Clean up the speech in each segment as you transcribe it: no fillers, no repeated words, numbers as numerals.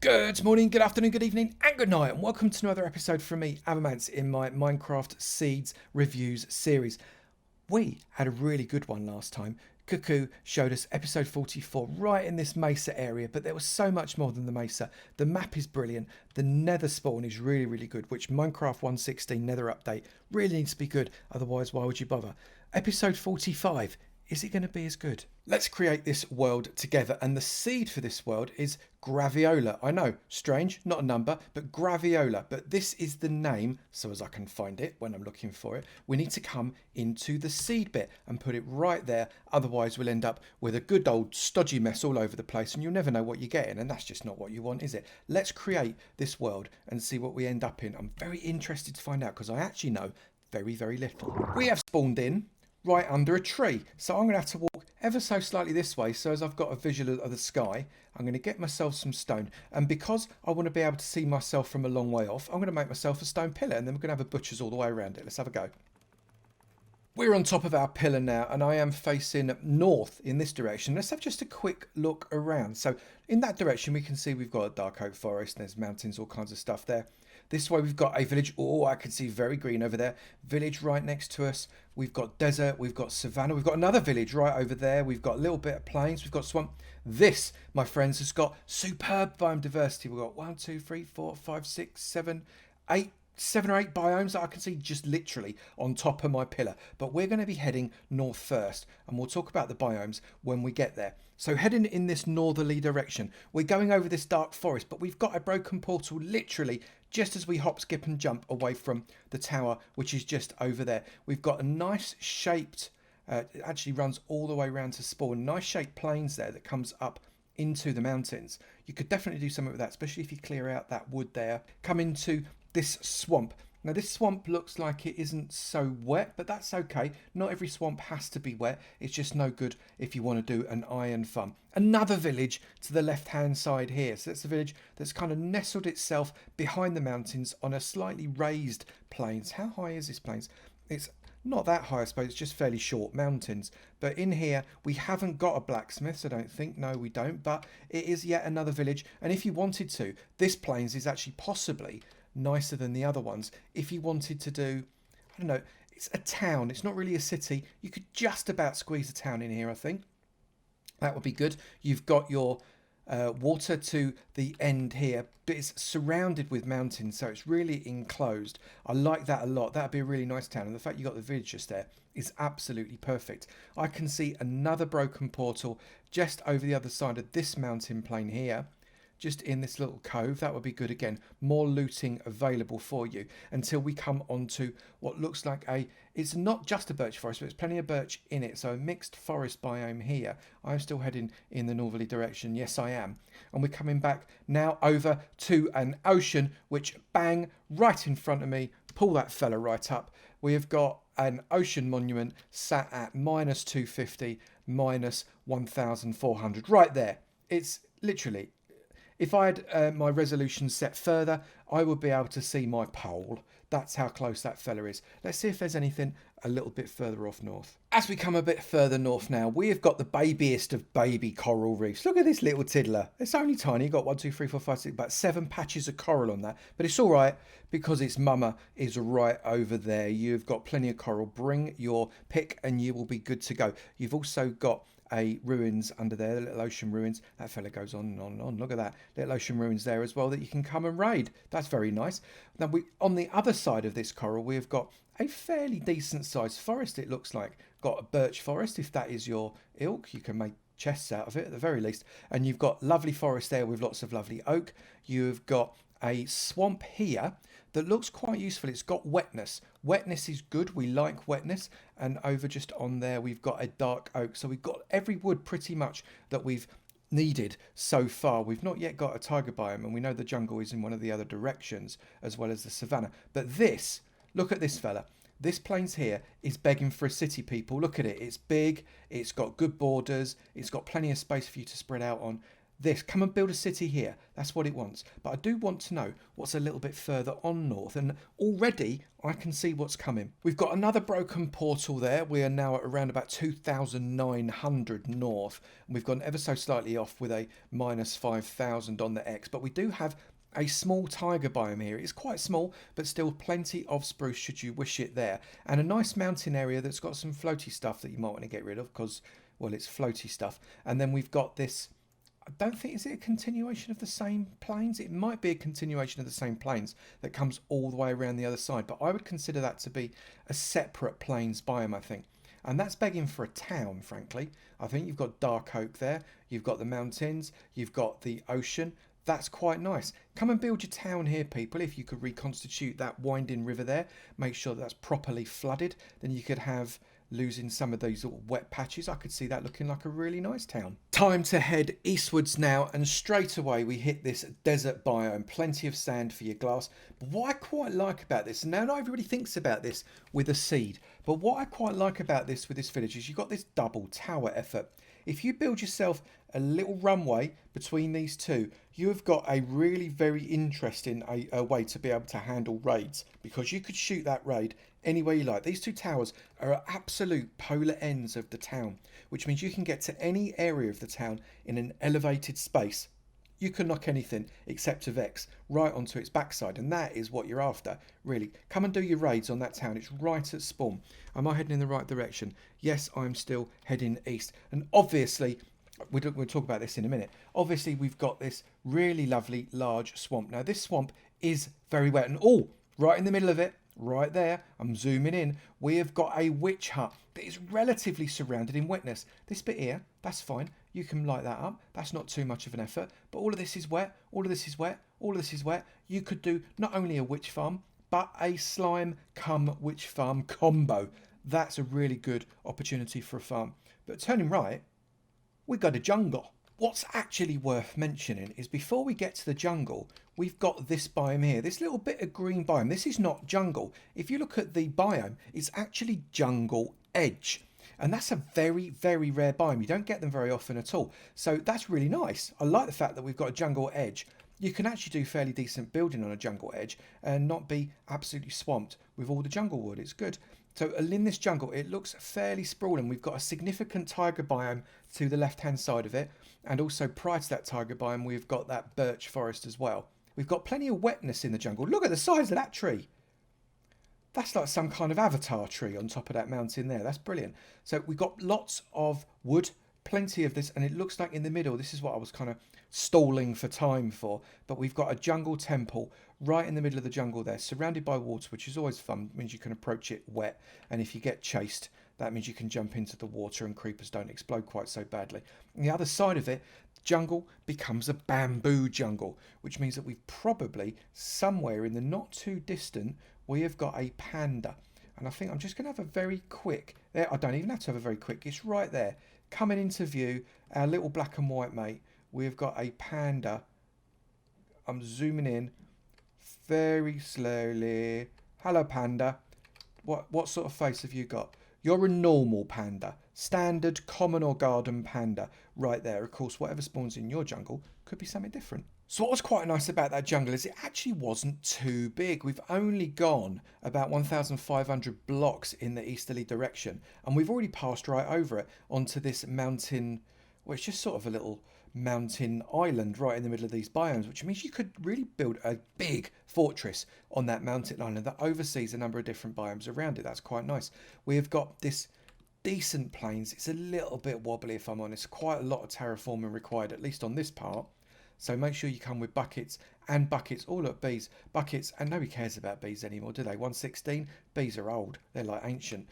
Good morning, good afternoon, good evening, and good night, and welcome to another episode from me, Avomance, in my Minecraft Seeds Reviews series. We had a really good one last time. Cuckoo showed us episode 44 right in this mesa area, but there was so much more than the mesa. The map is brilliant. The Nether Spawn is really, really good, which Minecraft 1.16 Nether update really needs to be good. Otherwise, why would you bother? Episode 45. Is it going to be as good? Let's create this world together, and the seed for this world is graviola. I know, strange, not a number, but graviola. But this is the name, so as I can find it when I'm looking for it, we need to come into the seed bit and put it right there. Otherwise, we'll end up with a good old stodgy mess all over the place, and you'll never know what you're getting, and that's just not what you want, is it? Let's create this world and see what we end up in. I'm very interested to find out because I actually know very, very little. We have spawned in right under a tree. So I'm going to have to walk ever so slightly this way. So as I've got a visual of the sky, I'm going to get myself some stone. And because I want to be able to see myself from a long way off, I'm going to make myself a stone pillar. And then we're going to have a butcher's all the way around it. Let's have a go. We're on top of our pillar now, and I am facing north in this direction. Let's have just a quick look around. So in that direction, we can see we've got a dark oak forest. There's mountains, all kinds of stuff there. This way we've got a village. Oh, I can see very green over there. Village right next to us. We've got desert. We've got savanna. We've got another village right over there. We've got a little bit of plains. We've got swamp. This, my friends, has got superb biome diversity. We've got 1, 2, 3, 4, 5, 6, 7, 8. 7 or 8 biomes that I can see just literally on top of my pillar. But we're going to be heading north first, and we'll talk about the biomes when we get there. So heading in this northerly direction, we're going over this dark forest, but we've got a broken portal literally just as we hop, skip and jump away from the tower, which is just over there. We've got a nice shaped, it actually runs all the way around to spawn, nice shaped plains there that comes up into the mountains. You could definitely do something with that, especially if you clear out that wood there. Come into this swamp. Now this swamp looks like it isn't so wet, but that's okay. Not every swamp has to be wet. It's just no good if you want to do an iron farm. Another village to the left hand side here. So that's a village that's kind of nestled itself behind the mountains on a slightly raised plains. How high is this plains? It's not that high, I suppose. It's just fairly short mountains. But in here, we haven't got a blacksmith, I don't think. No, we don't. But it is yet another village. And if you wanted to, this plains is actually possibly nicer than the other ones. If you wanted to do, I don't know, it's a town. It's not really a city. You could just about squeeze a town in here, I think. That would be good. You've got your water to the end here, but it's surrounded with mountains, so it's really enclosed. I like that a lot. That'd be a really nice town, and the fact you got the village just there is absolutely perfect. I can see another broken portal just over the other side of this mountain plain here, just in this little cove. That would be good again. More looting available for you until we come onto what looks like it's not just a birch forest, but there's plenty of birch in it. So a mixed forest biome here. I'm still heading in the northerly direction. Yes, I am. And we're coming back now over to an ocean, which bang, right in front of me. Pull that fella right up. We have got an ocean monument sat at minus 250, minus 1,400. Right there. It's literally, if I had my resolution set further, I would be able to see my pole. That's how close that fella is. Let's see if there's anything a little bit further off north. As we come a bit further north now, we have got the babiest of baby coral reefs. Look at this little tiddler. It's only tiny. You've got 1, 2, 3, 4, 5, 6, about 7 patches of coral on that. But it's all right because its mama is right over there. You've got plenty of coral. Bring your pick and you will be good to go. You've also got ruins under there, the little ocean ruins. That fella goes on and on and on. Look at that, little ocean ruins there as well that you can come and raid. That's very nice. Now on the other side of this coral, we have got a fairly decent sized forest. It looks like got a birch forest. If that is your ilk, you can make chests out of it at the very least. And you've got lovely forest there with lots of lovely oak. You've got a swamp here that looks quite useful. It's got wetness. Wetness is good. We like wetness. And over just on there, we've got a dark oak. So we've got every wood pretty much that we've needed so far. We've not yet got a tiger biome, and we know the jungle is in one of the other directions as well as the savannah. But this, look at this fella. This plains here is begging for a city, people. Look at it. It's big. It's got good borders. It's got plenty of space for you to spread out on. this. Come and build a city here. That's what it wants. But I do want to know what's a little bit further on north. And already I can see what's coming. We've got another broken portal there. We are now at around about 2,900 north. And we've gone ever so slightly off with a minus 5,000 on the X. But we do have a small tiger biome here. It's quite small, but still plenty of spruce should you wish it there. And a nice mountain area that's got some floaty stuff that you might want to get rid of because, well, it's floaty stuff. And then we've got this, I don't think, is it a continuation of the same plains? It might be a continuation of the same plains that comes all the way around the other side, but I would consider that to be a separate plains biome, I think. And that's begging for a town, frankly. I think you've got dark oak there, you've got the mountains, you've got the ocean. That's quite nice. Come and build your town here, people. If you could reconstitute that winding river there, make sure that's properly flooded, then you could have losing some of those little wet patches. I could see that looking like a really nice town. Time to head eastwards now, and straight away we hit this desert biome. Plenty of sand for your glass. But what I quite like about this, and now not everybody thinks about this with a seed, but what I quite like about this with this village is you've got this double tower effort. If you build yourself a little runway between these two, you have got a really very interesting a way to be able to handle raids, because you could shoot that raid any way you like. These two towers are at absolute polar ends of the town, which means you can get to any area of the town in an elevated space. You can knock anything except a Vex right onto its backside, and that is what you're after, really. Come and do your raids on that town. It's right at spawn. Am I heading in the right direction? Yes, I'm still heading east. And obviously, we'll talk about this in a minute. Obviously, we've got this really lovely large swamp. Now, this swamp is very wet, and oh, right in the middle of it, right there, I'm zooming in, we have got a witch hut that is relatively surrounded in wetness. This bit here, that's fine. You can light that up. That's not too much of an effort. But all of this is wet. All of this is wet. All of this is wet. You could do not only a witch farm, but a slime cum witch farm combo. That's a really good opportunity for a farm. But turning right, we got a jungle. What's actually worth mentioning is before we get to the jungle, we've got this biome here, this little bit of green biome. This is not jungle. If you look at the biome, it's actually jungle edge. And that's a very, very rare biome. You don't get them very often at all. So that's really nice. I like the fact that we've got a jungle edge. You can actually do fairly decent building on a jungle edge and not be absolutely swamped with all the jungle wood. It's good. So in this jungle, it looks fairly sprawling. We've got a significant tiger biome to the left-hand side of it. And also prior to that tiger biome, we've got that birch forest as well. We've got plenty of wetness in the jungle. Look at the size of that tree. That's like some kind of avatar tree on top of that mountain there. That's brilliant. So we've got lots of wood, plenty of this, and it looks like in the middle, this is what I was kind of stalling for time for, but we've got a jungle temple right in the middle of the jungle there, surrounded by water, which is always fun. It means you can approach it wet, and if you get chased, that means you can jump into the water and creepers don't explode quite so badly. On the other side of it, jungle becomes a bamboo jungle, which means that we've probably, somewhere in the not too distant, we have got a panda. And I think I'm just going to have a very quick, there, I don't even have to have a very quick, it's right there. Coming into view, our little black and white mate, we've got a panda. I'm zooming in very slowly. Hello, panda. What sort of face have you got? You're a normal panda. Standard, common or garden panda. Right there. Of course, whatever spawns in your jungle could be something different. So what was quite nice about that jungle is it actually wasn't too big. We've only gone about 1,500 blocks in the easterly direction. And we've already passed right over it onto this mountain. Well, it's just sort of a little mountain island right in the middle of these biomes, which means you could really build a big fortress on that mountain island that oversees a number of different biomes around it. That's quite nice. We've got this decent plains. It's a little bit wobbly, if I'm honest. Quite a lot of terraforming required, at least on this part. So make sure you come with buckets and buckets. Oh, look, bees, buckets. And nobody cares about bees anymore, do they? 116, bees are old. They're like ancient.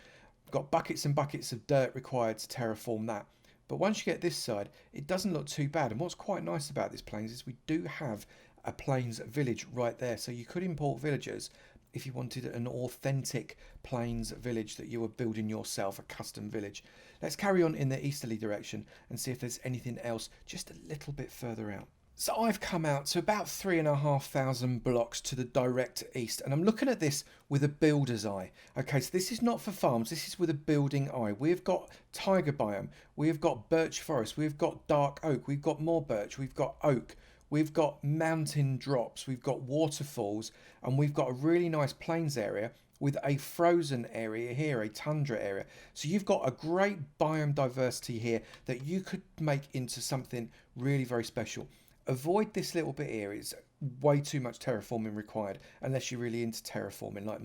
Got buckets and buckets of dirt required to terraform that. But once you get this side, it doesn't look too bad. And what's quite nice about this plains is we do have a plains village right there. So you could import villagers if you wanted an authentic plains village that you were building yourself, a custom village. Let's carry on in the easterly direction and see if there's anything else just a little bit further out. So I've come out to about 3,500 blocks to the direct east, and I'm looking at this with a builder's eye. Okay, so this is not for farms, this is with a building eye. We've got tiger biome, we've got birch forest, we've got dark oak, we've got more birch, we've got oak, we've got mountain drops, we've got waterfalls, and we've got a really nice plains area with a frozen area here, a tundra area. So you've got a great biome diversity here that you could make into something really very special. Avoid this little bit here. It's way too much terraforming required unless you're really into terraforming like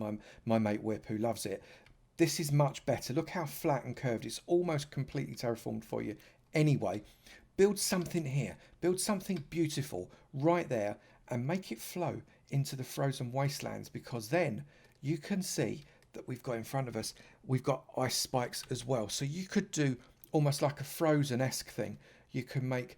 my mate Whip, who loves it. This is much better. Look how flat and curved. It's almost completely terraformed for you anyway. Build something here. Build something beautiful right there and make it flow into the frozen wastelands, because then you can see that we've got in front of us, we've got ice spikes as well. So you could do almost like a Frozen-esque thing. You can make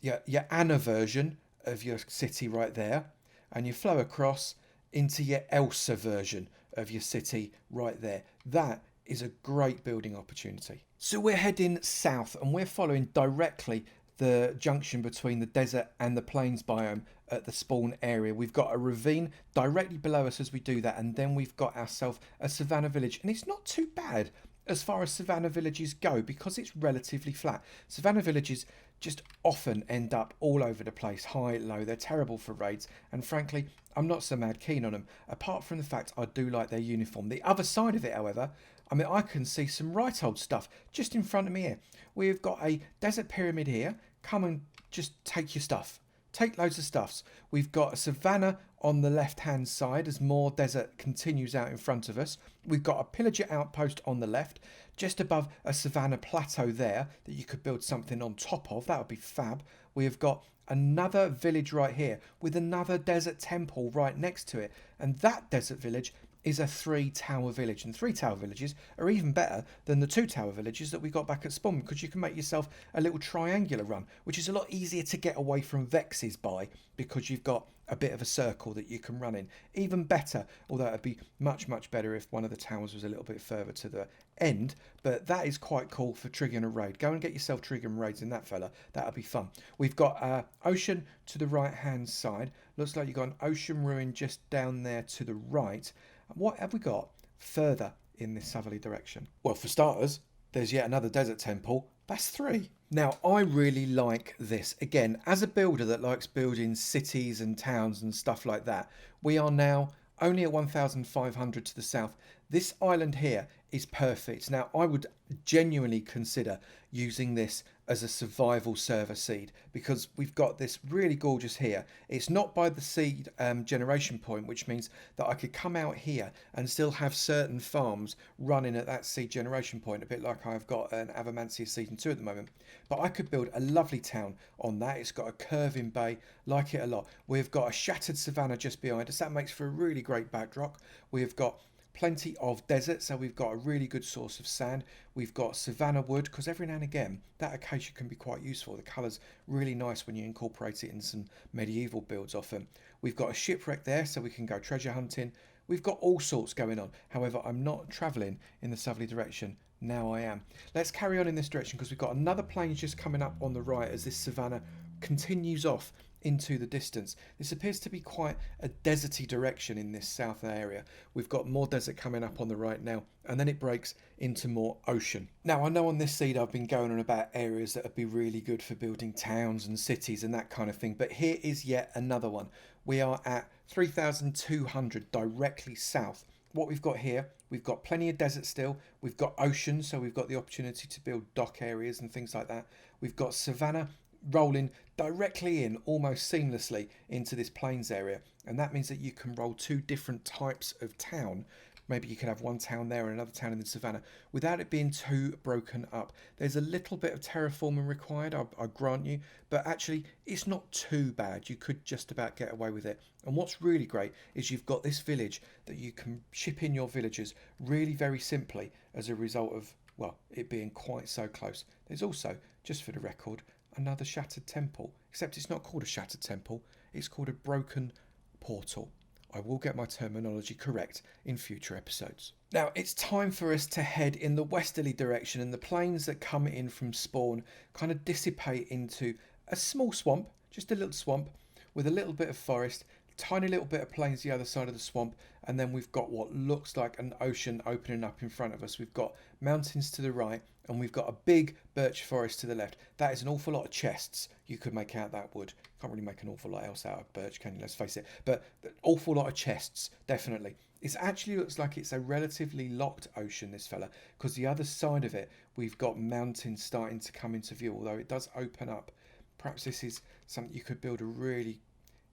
your Anna version of your city right there, and you flow across into your Elsa version of your city right there. That is a great building opportunity. So we're heading south and we're following directly the junction between the desert and the plains biome at the spawn area. We've got a ravine directly below us as we do that, and then we've got ourselves a savanna village, and it's not too bad as far as savanna villages go because it's relatively flat. Savanna villages just often end up all over the place, high, low. They're terrible for raids, and frankly, I'm not so mad keen on them, apart from the fact I do like their uniform. The other side of it, however, I mean, I can see some right old stuff just in front of me here. We've got a desert pyramid here. Come and just take your stuff. Take loads of stuffs. We've got a savanna on the left-hand side as more desert continues out in front of us. We've got a pillager outpost on the left, just above a savanna plateau there that you could build something on top of. That would be fab. We've got another village right here with another desert temple right next to it. And that desert village is a 3-tower village, and 3-tower villages are even better than the 2-tower villages that we got back at spawn, because you can make yourself a little triangular run, which is a lot easier to get away from vexes by, because you've got a bit of a circle that you can run in. Even better, although it'd be much much better if one of the towers was a little bit further to the end, but that is quite cool for triggering a raid. Go and get yourself triggering raids in that fella. That'll be fun. We've got ocean to the right hand side. Looks like you've got an ocean ruin just down there to the right. What have we got further in this southerly direction? Well, for starters, there's yet another desert temple. That's 3. Now, I really like this. Again, as a builder that likes building cities and towns and stuff like that, we are now only at 1,500 to the south. This island here is perfect. Now, I would genuinely consider using this as a survival server seed, because we've got this really gorgeous here. It's not by the seed generation point, which means that I could come out here and still have certain farms running at that seed generation point, a bit like I've got an Avomance season 2 at the moment. But I could build a lovely town on that. It's got a curving bay, like it a lot. We've got a shattered savanna just behind us. That makes for a really great backdrop. We've got plenty of desert, so we've got a really good source of sand. We've got savanna wood, because every now and again that acacia can be quite useful. The colour's really nice when you incorporate it in some medieval builds often. We've got a shipwreck there, so we can go treasure hunting. We've got all sorts going on. However, I'm not travelling in the southerly direction. Now I am. Let's carry on in this direction, because we've got another plains just coming up on the right as this savanna continues off into the distance. This appears to be quite a deserty direction in this south area. We've got more desert coming up on the right now, and then it breaks into more ocean. Now, I know on this seed I've been going on about areas that would be really good for building towns and cities and that kind of thing, but here is yet another one. We are at 3,200 directly south. What we've got here, we've got plenty of desert still. We've got ocean, so we've got the opportunity to build dock areas and things like that. We've got savanna rolling directly in almost seamlessly into this plains area, and that means that you can roll 2 different types of town. Maybe you can have one town there and another town in the savanna without it being too broken up. There's a little bit of terraforming required, I grant you, but actually it's not too bad. You could just about get away with it. And what's really great is you've got this village that you can ship in your villagers really very simply as a result of, well, it being quite so close. There's also, just for the record, another shattered temple, except it's not called a shattered temple, it's called a broken portal. I will get my terminology correct in future episodes. Now, it's time for us to head in the westerly direction, and the plains that come in from spawn kind of dissipate into a small swamp. just a little swamp with a little bit of forest, tiny little bit of plains the other side of the swamp, and then we've got what looks like an ocean opening up in front of us. We've got mountains to the right, and we've got a big birch forest to the left. That is an awful lot of chests you could make out that wood. Can't really make an awful lot else out of birch, can you? Let's face it. But an awful lot of chests, definitely. It actually looks like it's a relatively locked ocean, this fella, because the other side of it, we've got mountains starting to come into view, although it does open up. Perhaps this is something you could build a really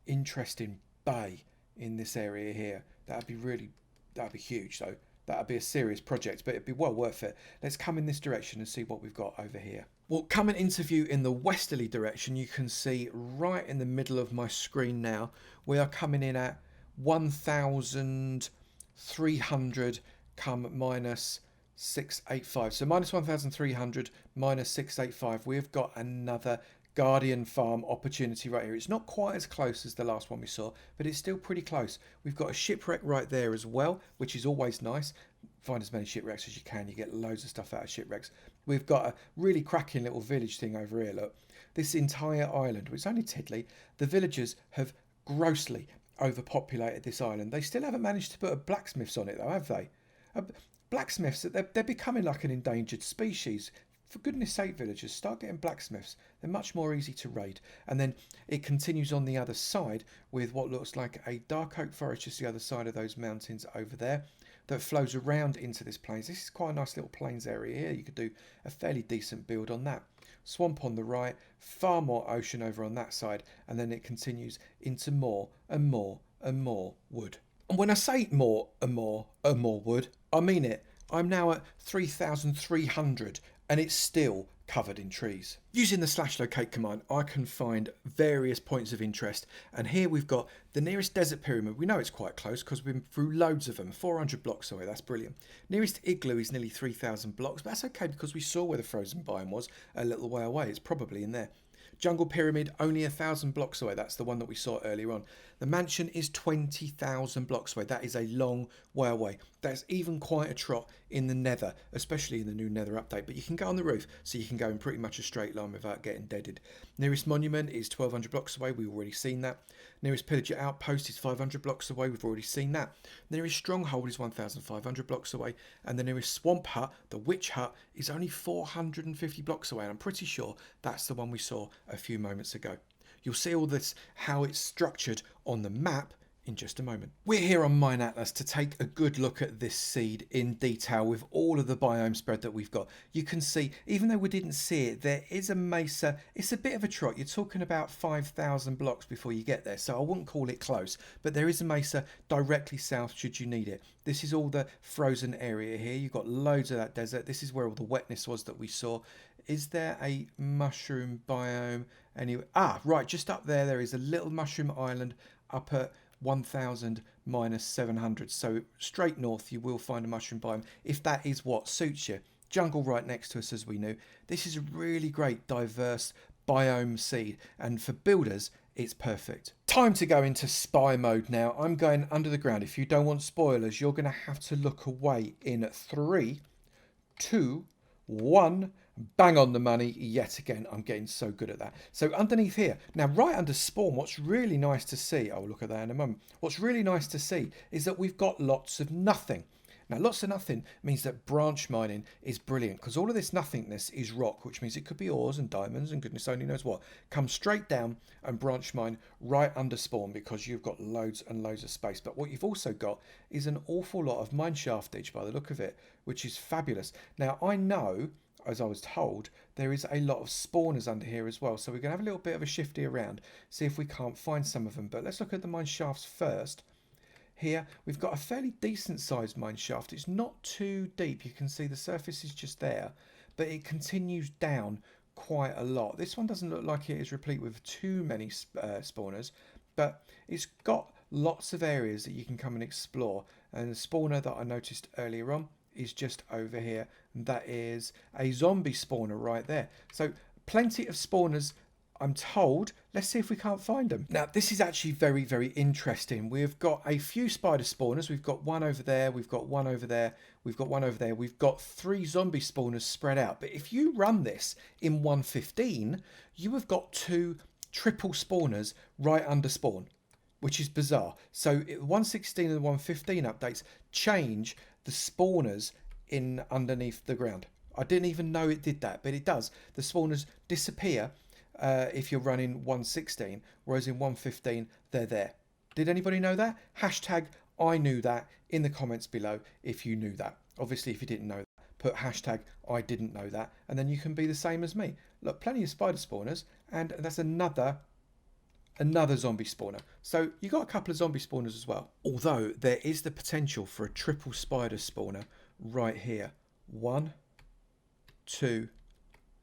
interesting bay in this area here. That'd be huge though. That'd be a serious project, but it'd be well worth it. Let's come in this direction and see what we've got over here. Well, coming into view in the westerly direction, you can see right in the middle of my screen now, we are coming in at 1,300 come minus 685. So minus 1,300 minus 685. We've got another Guardian Farm opportunity right here. It's not quite as close as the last one we saw, but it's still pretty close. We've got a shipwreck right there as well, which is always nice. Find as many shipwrecks as you can. You get loads of stuff out of shipwrecks. We've got a really cracking little village thing over here, look. This entire island, which is only tiddly, the villagers have grossly overpopulated this island. They still haven't managed to put a blacksmiths on it though, have they? Blacksmiths, they're becoming like an endangered species. For goodness sake, villagers, start getting blacksmiths. They're much more easy to raid. And then it continues on the other side with what looks like a dark oak forest just the other side of those mountains over there that flows around into this plains. This is quite a nice little plains area here. You could do a fairly decent build on that. Swamp on the right, far more ocean over on that side, and then it continues into more and more and more wood. And when I say more and more and more wood, I mean it. I'm now at 3,300 and it's still covered in trees. Using the /locate command, I can find various points of interest, and here we've got the nearest desert pyramid. We know it's quite close because we've been through loads of them, 400 blocks away. That's brilliant. Nearest igloo is nearly 3,000 blocks, but that's okay because we saw where the frozen biome was a little way away. It's probably in there. Jungle Pyramid, only 1,000 blocks away. That's the one that we saw earlier on. The mansion is 20,000 blocks away. That is a long way away. That's even quite a trot in the Nether, especially in the new Nether update. But you can go on the roof, so you can go in pretty much a straight line without getting deaded. Nearest monument is 1,200 blocks away. We've already seen that. Nearest pillager outpost is 500 blocks away. We've already seen that. Nearest stronghold is 1,500 blocks away. And the nearest swamp hut, the witch hut, is only 450 blocks away. And I'm pretty sure that's the one we saw a few moments ago. You'll see all this, how it's structured on the map in just a moment. We're here on Mine Atlas to take a good look at this seed in detail with all of the biome spread that we've got. You can see, even though we didn't see it, there is a mesa. It's a bit of a trot. You're talking about 5,000 blocks before you get there, so I wouldn't call it close, but there is a mesa directly south should you need it. This is all the frozen area here. You've got loads of that desert. This is where all the wetness was that we saw. Is there a mushroom biome anyway? Ah, right, just up there, there is a little mushroom island up at 1,000 minus 700. So straight north, you will find a mushroom biome if that is what suits you. Jungle right next to us, as we knew. This is a really great, diverse biome seed, and for builders, it's perfect. Time to go into spy mode now. I'm going under the ground. If you don't want spoilers, you're going to have to look away in 3, 2, 1. Bang on the money yet again. I'm getting so good at that. So underneath here, now right under spawn, what's really nice to see, I'll look at that in a moment. What's really nice to see is that we've got lots of nothing. Now lots of nothing means that branch mining is brilliant because all of this nothingness is rock, which means it could be ores and diamonds and goodness only knows what. Come straight down and branch mine right under spawn because you've got loads and loads of space. But what you've also got is an awful lot of mine shaftage by the look of it, which is fabulous. Now I know, as I was told, there is a lot of spawners under here as well. So we're going to have a little bit of a shifty around, see if we can't find some of them. But let's look at the mine shafts first. Here, we've got a fairly decent sized mine shaft. It's not too deep. You can see the surface is just there, but it continues down quite a lot. This one doesn't look like it is replete with too many spawners, but it's got lots of areas that you can come and explore. And the spawner that I noticed earlier on is just over here, and that is a zombie spawner right there. So plenty of spawners, I'm told. Let's see if we can't find them. Now this is actually very, very interesting. We've got a few spider spawners. We've got one over there, we've got one over there, we've got one over there. We've got 3 zombie spawners spread out. But if you run this in 1.15, you have got 2 triple spawners right under spawn, which is bizarre. So 116 and the 115 updates change the spawners in underneath the ground. I didn't even know it did that, but it does. The spawners disappear if you're running 116, whereas in 115 they're there. Did anybody know that? Hashtag I knew that in the comments below if you knew that. Obviously, if you didn't know that, put hashtag I didn't know that, and then you can be the same as me. Look, plenty of spider spawners, and that's another zombie spawner. So you got a couple of zombie spawners as well. Although there is the potential for a triple spider spawner right here. 1, 2,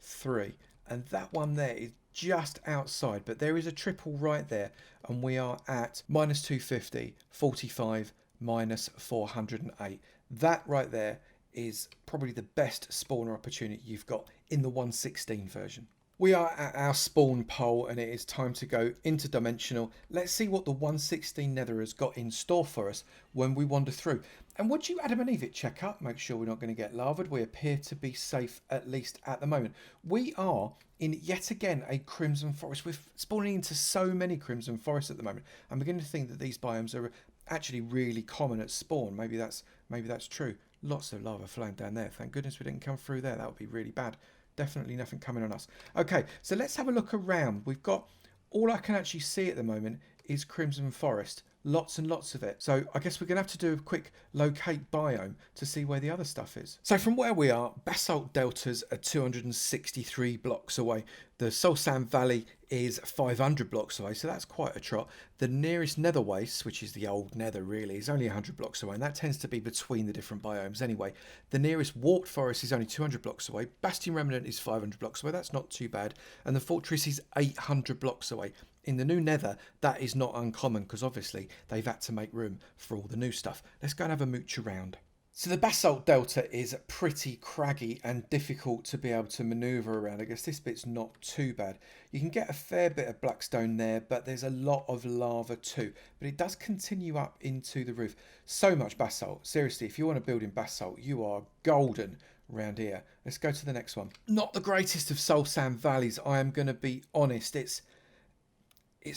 3. And that one there is just outside, but there is a triple right there, and we are at minus 250, 45, minus 408. That right there is probably the best spawner opportunity you've got in the 116 version. We are at our spawn pole, and it is time to go interdimensional. Let's see what the 116 Nether has got in store for us when we wander through. And would you, Adam and Eve, check up, make sure we're not going to get lavaed. We appear to be safe, at least at the moment. We are in yet again a crimson forest. We're spawning into so many crimson forests at the moment. I'm beginning to think that these biomes are actually really common at spawn. Maybe that's true. Lots of lava flowing down there. Thank goodness we didn't come through there. That would be really bad. Definitely nothing coming on us. Okay, so let's have a look around. We've got, all I can actually see at the moment is crimson forest. Lots and lots of it. So I guess we're going to have to do a quick locate biome to see where the other stuff is. So from where we are, Basalt Deltas are 263 blocks away. The Soul Sand Valley is 500 blocks away, so that's quite a trot. The nearest Nether Waste, which is the old Nether really, is only 100 blocks away, and that tends to be between the different biomes anyway. The nearest Warped Forest is only 200 blocks away. Bastion Remnant is 500 blocks away, that's not too bad. And the Fortress is 800 blocks away. In the new Nether, that is not uncommon because obviously they've had to make room for all the new stuff. Let's go and have a mooch around. So the Basalt Delta is pretty craggy and difficult to be able to manoeuvre around. I guess this bit's not too bad. You can get a fair bit of blackstone there, but there's a lot of lava too. But it does continue up into the roof. So much basalt. Seriously, if you want to build in basalt, you are golden around here. Let's go to the next one. Not the greatest of Soul Sand valleys, I am going to be honest. It's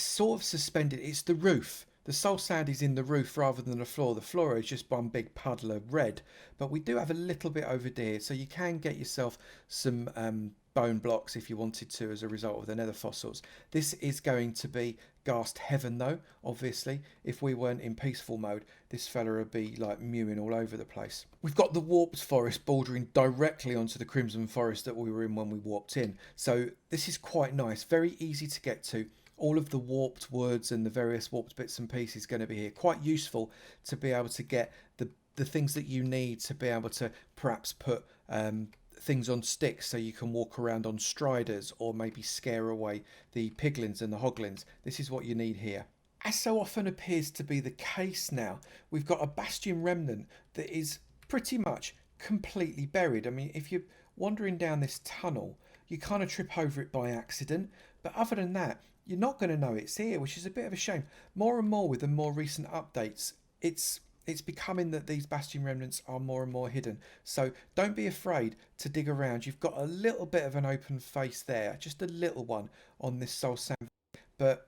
sort of suspended. It's the roof. The soul sand is in the roof rather than the floor. The floor is just one big puddle of red. But we do have a little bit over there, so you can get yourself some bone blocks if you wanted to as a result of the nether fossils. This is going to be Ghast Heaven though, obviously. If we weren't in peaceful mode, this fella would be like mewing all over the place. We've got the Warped Forest bordering directly onto the Crimson Forest that we were in when we warped in. So this is quite nice, very easy to get to. All of the warped woods and the various warped bits and pieces going to be here. Quite useful to be able to get the things that you need to be able to perhaps put things on sticks so you can walk around on striders or maybe scare away the piglins and the hoglins. This is what you need here. As so often appears to be the case now, we've got a bastion remnant that is pretty much completely buried. I mean, if you're wandering down this tunnel, you kind of trip over it by accident. But other than that, you're not going to know it's here, which is a bit of a shame. More and more with the more recent updates, it's becoming that these bastion remnants are more and more hidden. So don't be afraid to dig around. You've got a little bit of an open face there, just a little one on this soul sand, but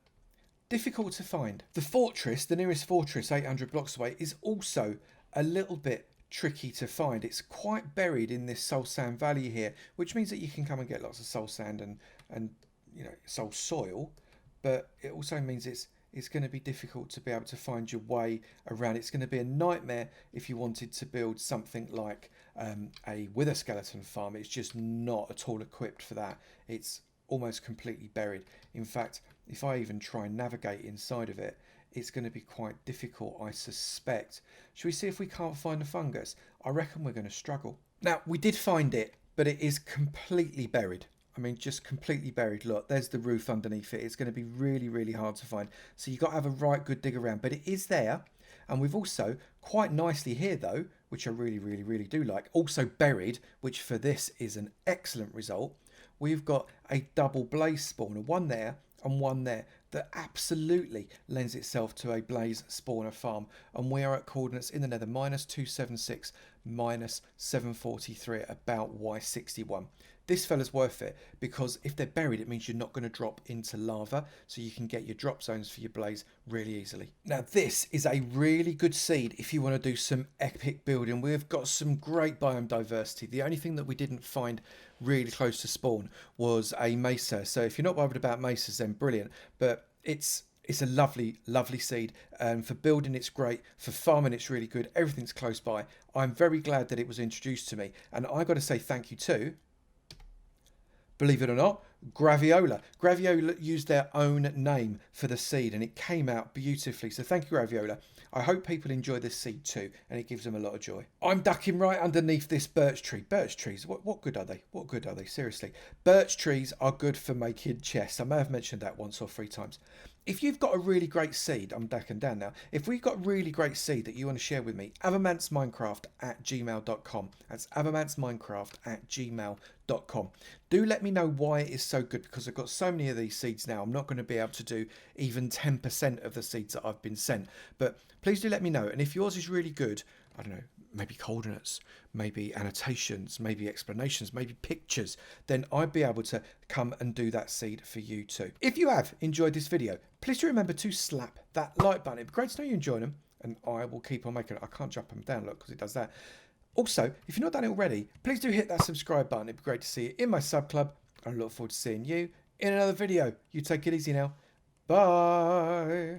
difficult to find. The fortress, the nearest fortress 800 blocks away, is also a little bit tricky to find. It's quite buried in this soul sand valley here, which means that you can come and get lots of soul sand and you know, soul soil, but it also means it's going to be difficult to be able to find your way around. It's going to be a nightmare if you wanted to build something like a wither skeleton farm. It's just not at all equipped for that. It's almost completely buried. In fact, if I even try and navigate inside of it, it's going to be quite difficult, I suspect. Should we see if we can't find the fungus? I reckon we're going to struggle. Now, we did find it, but it is completely buried. I mean, just completely buried. Look, there's the roof underneath it. It's going to be really, really hard to find. So you've got to have a right good dig around. But it is there. And we've also, quite nicely here though, which I really, really, really do like, also buried, which for this is an excellent result. We've got a double blaze spawner, one there and one there, that absolutely lends itself to a blaze spawner farm. And we are at coordinates in the nether, minus 276, minus 743 at about Y61. This fella's worth it because if they're buried, it means you're not going to drop into lava, so you can get your drop zones for your blaze really easily. Now, this is a really good seed if you want to do some epic building. We've got some great biome diversity. The only thing that we didn't find really close to spawn was a mesa. So if you're not worried about mesas, then brilliant. But it's a lovely, lovely seed. For building, it's great. For farming, it's really good. Everything's close by. I'm very glad that it was introduced to me. And I got to say thank you to, believe it or not, Graviola. Graviola used their own name for the seed and it came out beautifully. So thank you, Graviola. I hope people enjoy this seed too, and it gives them a lot of joy. I'm ducking right underneath this birch tree. Birch trees, what good are they? What good are they? Seriously. Birch trees are good for making chests. I may have mentioned that once or 3 times. If you've got a really great seed, I'm ducking down now. If we've got a really great seed that you want to share with me, avamancminecraft@gmail.com. That's avamancminecraft@gmail.com. Do let me know why it is so good, because I've got so many of these seeds now. I'm not going to be able to do even 10% of the seeds that I've been sent. But please do let me know. And if yours is really good, I don't know, maybe coordinates, maybe annotations, maybe explanations, maybe pictures, then I'd be able to come and do that seed for you too. If you have enjoyed this video, please do remember to slap that like button. It'd be great to know you enjoyed them, and I will keep on making it. I can't jump them down, look, because it does that. Also, if you've not done it already, please do hit that subscribe button. It'd be great to see you in my sub club. I look forward to seeing you in another video. You take it easy now. Bye.